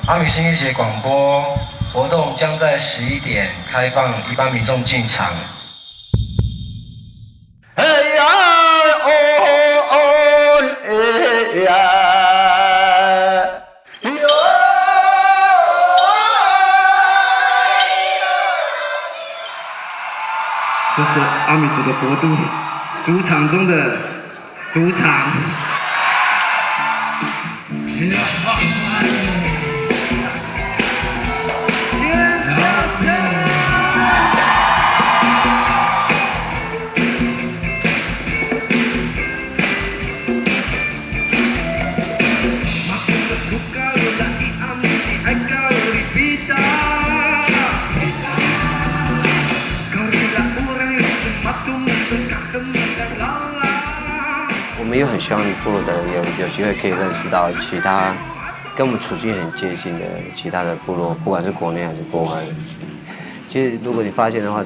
阿米新一节广播活动将在11点开放一般民众进场。哎呀哦哦哎呀！这是阿美族的国度，主场中的主场。我们又很希望部落的人有机会可以认识到其他跟我们处境很接近的其他的部落，不管是国内还是国外。其实如果你发现的话，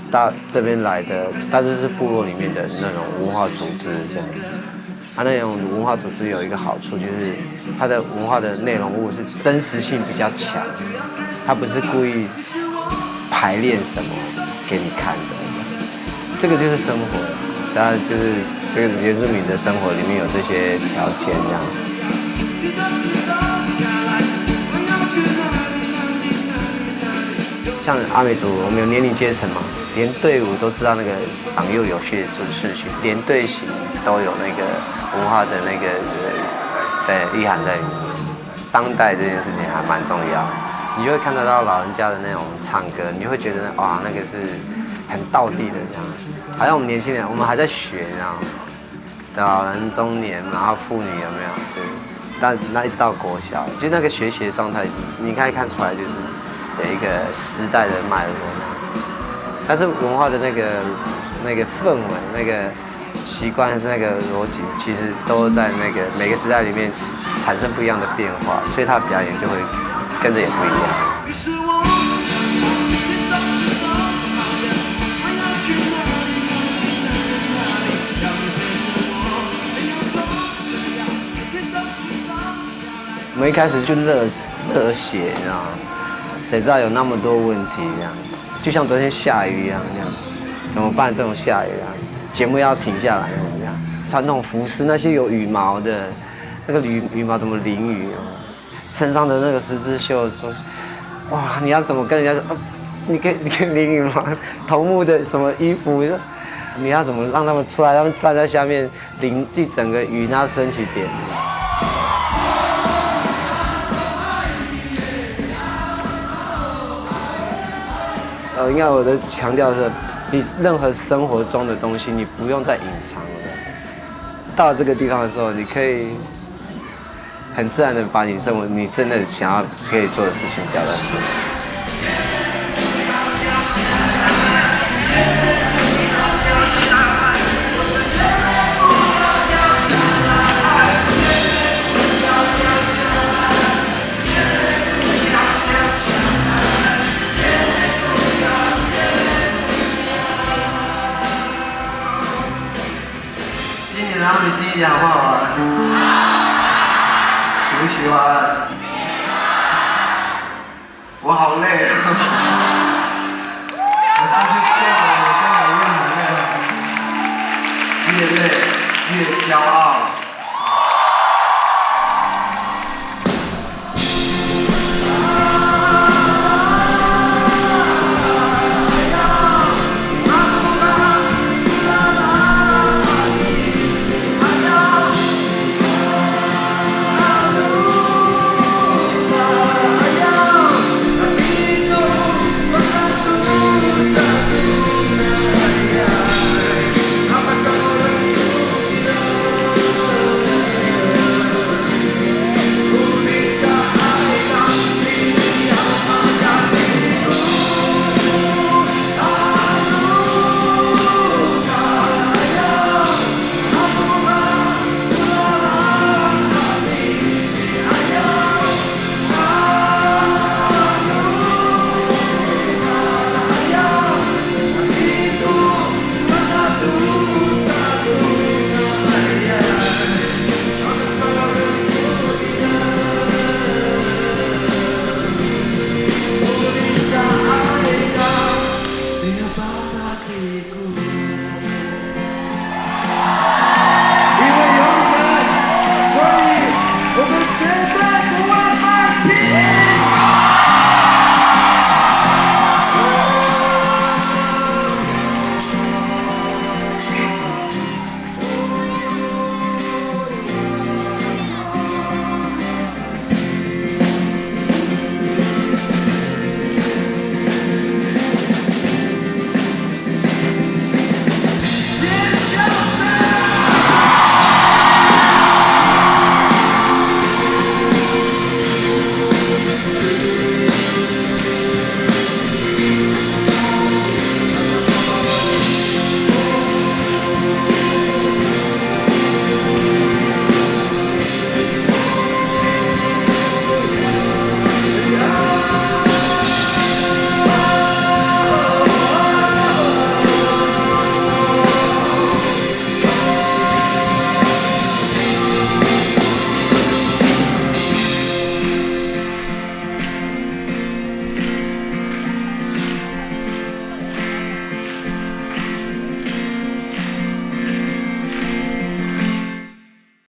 这边来的大多是部落里面的那种文化组织这样。它那种文化组织有一个好处，就是它的文化的内容物是真实性比较强，它不是故意排练什么给你看的。这个就是生活，当然就是这个原住民的生活里面有这些条件这样。像阿美族，我们有年龄阶层嘛，连队伍都知道那个长幼有序的事情，连队形都有那个文化的那个意涵在里面。当代这件事情还蛮重要的，你就会看得到老人家的那种唱歌，你就会觉得哇，那个是很道地的这样。好像我们年轻人，我们还在学，你知道吗？老人、中年，然后妇女有没有？对，但那一直到国小，就那个学习的状态，你可以看出来就是有一个时代的脉络。但是文化的那个氛围、那个习惯还是那个逻辑，其实都在那个每个时代里面产生不一样的变化，所以他表演就会跟着也不一样。我们一开始就热血，你知道吗？谁知道有那么多问题这样，就像昨天下雨一样，这样怎么办？这种下雨啊，节目要停下来，这样穿那种服饰，那些有羽毛的，那个羽毛怎么淋雨啊？身上的那个十字绣，说哇，你要怎么跟人家说？你可以淋羽毛，头目的什么衣服？你要怎么让他们出来？他们站在下面淋一整个雨，那升起点。应该我的强调是，你任何生活中的东西，你不用再隐藏了。到了这个地方的时候，你可以很自然的把你生活，你真的想要可以做的事情表达出来。阿米新一点好不好玩？喜不喜欢？我好累啊！我上去跳舞，越来越难了，越累越骄傲。